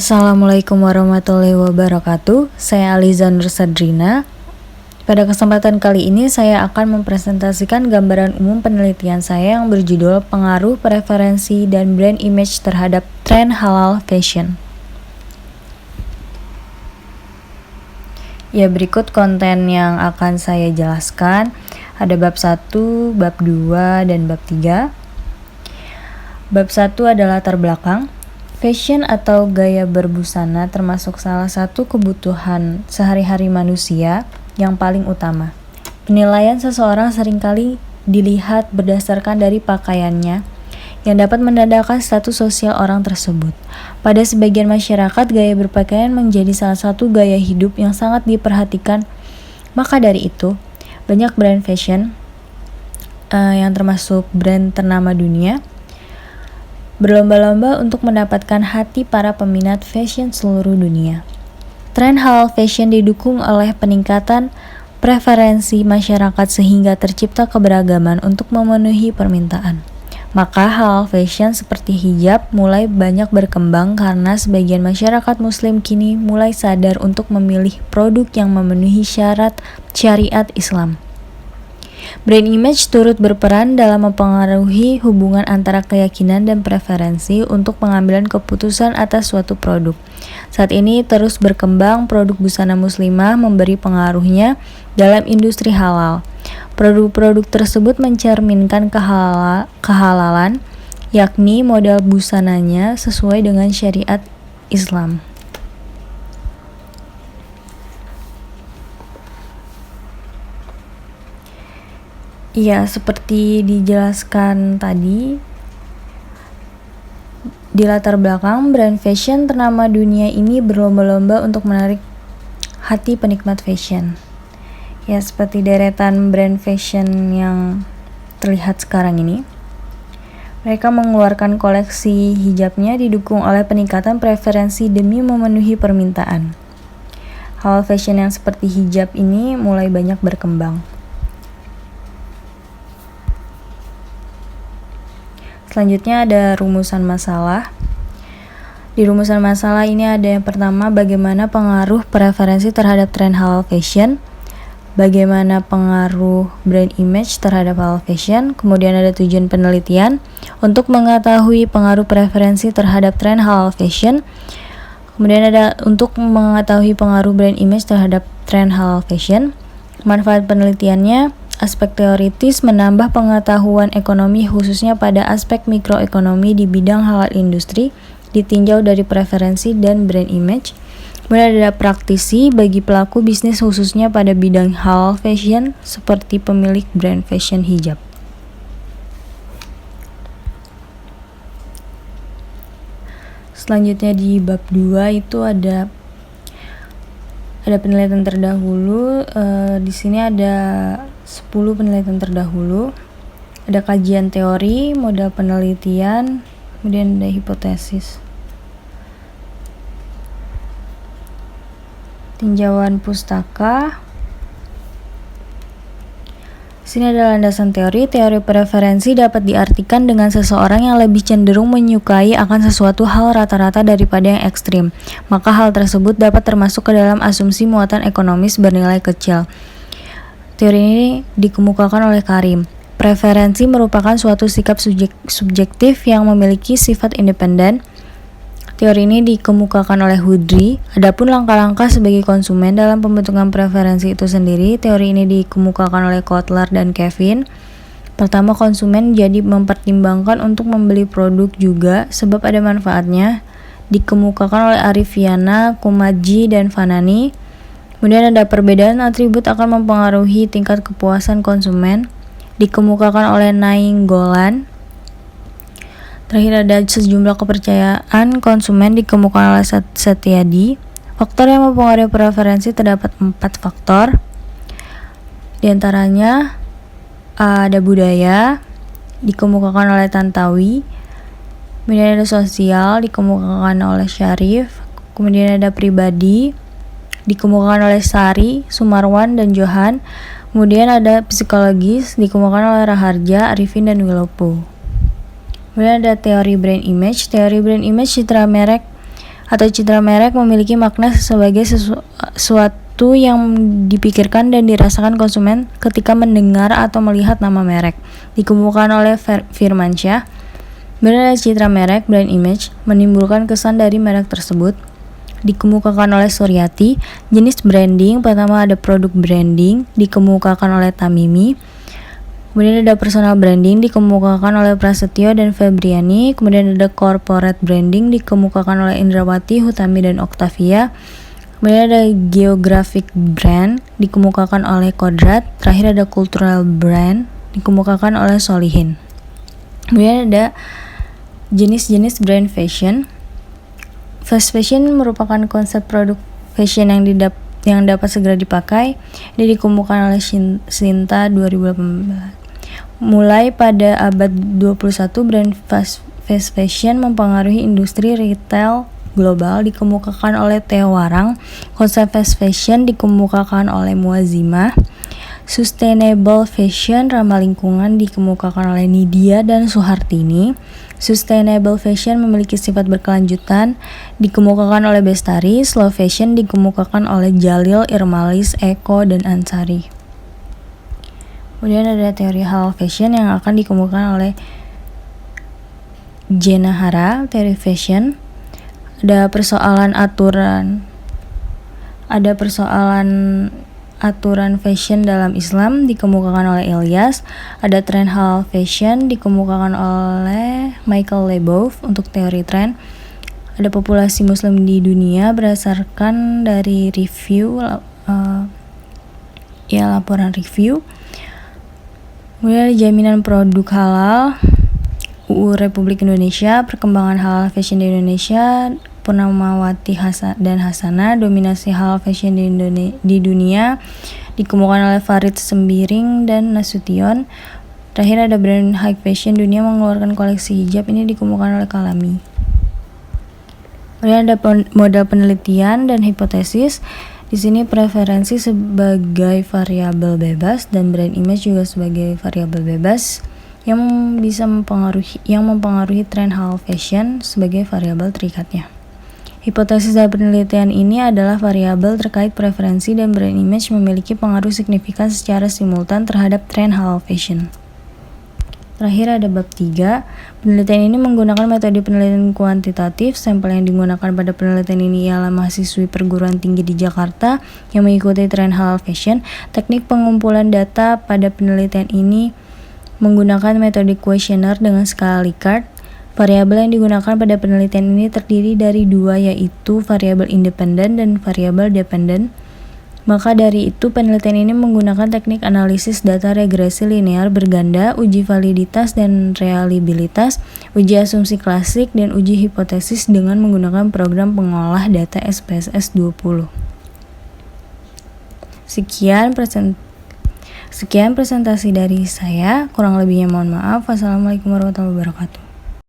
Assalamualaikum warahmatullahi wabarakatuh. Saya Aliza Nur Sadrina. Pada kesempatan kali ini saya akan mempresentasikan gambaran umum penelitian saya yang berjudul Pengaruh Preferensi dan Brand Image terhadap Tren Halal Fashion. Ya, berikut konten yang akan saya jelaskan. Ada bab 1, bab 2, dan bab 3. Bab 1 adalah latar belakang. Fashion atau gaya berbusana termasuk salah satu kebutuhan sehari-hari manusia yang paling utama. Penilaian seseorang seringkali dilihat berdasarkan dari pakaiannya yang dapat menandakan status sosial orang tersebut. Pada sebagian masyarakat, gaya berpakaian menjadi salah satu gaya hidup yang sangat diperhatikan. Maka dari itu, banyak brand fashion yang termasuk brand ternama dunia berlomba-lomba untuk mendapatkan hati para peminat fashion seluruh dunia. Tren halal fashion didukung oleh peningkatan preferensi masyarakat sehingga tercipta keberagaman untuk memenuhi permintaan. Maka halal fashion seperti hijab mulai banyak berkembang karena sebagian masyarakat muslim kini mulai sadar untuk memilih produk yang memenuhi syarat syariat Islam. Brand image turut berperan dalam mempengaruhi hubungan antara keyakinan dan preferensi untuk pengambilan keputusan atas suatu produk. Saat ini terus berkembang produk busana muslimah memberi pengaruhnya dalam industri halal. Produk-produk tersebut mencerminkan kehalalan, yakni model busananya sesuai dengan syariat Islam. Ya, seperti dijelaskan tadi, di latar belakang brand fashion ternama dunia ini berlomba-lomba untuk menarik hati penikmat fashion. Ya, seperti deretan brand fashion yang terlihat sekarang ini. Mereka mengeluarkan koleksi hijabnya didukung oleh peningkatan preferensi demi memenuhi permintaan. Halal fashion yang seperti hijab ini mulai banyak berkembang. Selanjutnya ada rumusan masalah. Di rumusan masalah ini ada yang pertama, bagaimana pengaruh preferensi terhadap tren halal fashion, bagaimana pengaruh brand image terhadap halal fashion, kemudian ada tujuan penelitian untuk mengetahui pengaruh preferensi terhadap tren halal fashion, kemudian ada untuk mengetahui pengaruh brand image terhadap tren halal fashion, manfaat penelitiannya. Aspek teoritis menambah pengetahuan ekonomi khususnya pada aspek mikroekonomi di bidang halal industri ditinjau dari preferensi dan brand image. Kemudian ada praktisi bagi pelaku bisnis khususnya pada bidang halal fashion seperti pemilik brand fashion hijab. Selanjutnya di bab 2 itu ada penelitian terdahulu. Di sini ada 10 penelitian terdahulu. Ada kajian teori, model penelitian, kemudian ada hipotesis. Tinjauan pustaka. Di sini ada landasan teori. Teori preferensi dapat diartikan dengan seseorang yang lebih cenderung menyukai akan sesuatu hal rata-rata daripada yang ekstrim. Maka hal tersebut dapat termasuk ke dalam asumsi muatan ekonomis bernilai kecil. Teori ini dikemukakan oleh Karim. Preferensi merupakan suatu sikap subjektif yang memiliki sifat independen. Teori ini dikemukakan oleh Houdry. Adapun langkah-langkah sebagai konsumen dalam pembentukan preferensi itu sendiri, teori ini dikemukakan oleh Kotler dan Kevin. Pertama, konsumen jadi mempertimbangkan untuk membeli produk juga sebab ada manfaatnya. Dikemukakan oleh Arifiana, Kumaji, dan Fanani. Kemudian ada perbedaan atribut akan mempengaruhi tingkat kepuasan konsumen, dikemukakan oleh Nainggolan. Terakhir ada sejumlah kepercayaan konsumen, dikemukakan oleh Setiadi. Faktor yang mempengaruhi preferensi terdapat 4 faktor. Di antaranya ada budaya, dikemukakan oleh Tantawi. Kemudian ada sosial, dikemukakan oleh Syarif. Kemudian ada pribadi, dikemukakan oleh Sari, Sumarwan, dan Johan. Kemudian ada psikologis, dikemukakan oleh Raharja, Arifin, dan Wilopo. Kemudian ada teori brand image. Teori brand image citra merek atau citra merek memiliki makna sebagai sesuatu yang dipikirkan dan dirasakan konsumen ketika mendengar atau melihat nama merek. Dikemukakan oleh Firmansyah, benar citra merek, brand image, menimbulkan kesan dari merek tersebut. Dikemukakan oleh Suryati, jenis branding, pertama ada produk branding, dikemukakan oleh Tamimi. Kemudian ada personal branding, dikemukakan oleh Prasetyo dan Febriani. Kemudian ada corporate branding, dikemukakan oleh Indrawati, Hutami, dan Octavia. Kemudian ada geographic brand, dikemukakan oleh Kodrat. Terakhir ada cultural brand, dikemukakan oleh Solihin. Kemudian ada jenis-jenis brand fashion. Fast fashion merupakan konsep produk fashion yang dapat segera dipakai. Ini dikemukakan oleh Sinta 2018. Mulai pada abad 21, brand fast fashion mempengaruhi industri retail global, dikemukakan oleh Theo Warang. Konsep fast fashion dikemukakan oleh Muazimah. Sustainable fashion ramah lingkungan dikemukakan oleh Nidia dan Suhartini. Sustainable fashion memiliki sifat berkelanjutan dikemukakan oleh Bestari. Slow fashion dikemukakan oleh Jalil, Irmalis, Eko, dan Ansari. Kemudian ada teori halal fashion yang akan dikemukakan oleh Jenahara, teori fashion. Ada persoalan aturan fashion dalam Islam dikemukakan oleh Ilyas. Ada tren halal fashion dikemukakan oleh Michael Leboeuf untuk teori tren. Ada populasi muslim di dunia berdasarkan dari laporan review. Kemudian jaminan produk halal, UU Republik Indonesia, perkembangan halal fashion di Indonesia, Purnamawati dan Hasana, dominasi halal fashion di dunia, dikemukakan oleh Farid Sembiring dan Nasution. Terakhir ada brand high fashion dunia mengeluarkan koleksi hijab, ini dikemukakan oleh Kalami. Kemudian ada modal penelitian dan hipotesis. Di sini preferensi sebagai variabel bebas dan brand image juga sebagai variabel bebas yang mempengaruhi tren halal fashion sebagai variabel terikatnya. Hipotesis dari penelitian ini adalah variabel terkait preferensi dan brand image memiliki pengaruh signifikan secara simultan terhadap tren halal fashion. Terakhir ada bab 3. Penelitian ini menggunakan metode penelitian kuantitatif. Sampel yang digunakan pada penelitian ini ialah mahasiswi perguruan tinggi di Jakarta yang mengikuti tren halal fashion. Teknik pengumpulan data pada penelitian ini menggunakan metode kuesioner dengan skala Likert. Variabel yang digunakan pada penelitian ini terdiri dari dua, yaitu variabel independen dan variabel dependen. Maka dari itu, penelitian ini menggunakan teknik analisis data regresi linear berganda, uji validitas dan reliabilitas, uji asumsi klasik, dan uji hipotesis dengan menggunakan program pengolah data SPSS 20. Sekian presentasi dari saya, kurang lebihnya mohon maaf. Wassalamualaikum warahmatullahi wabarakatuh.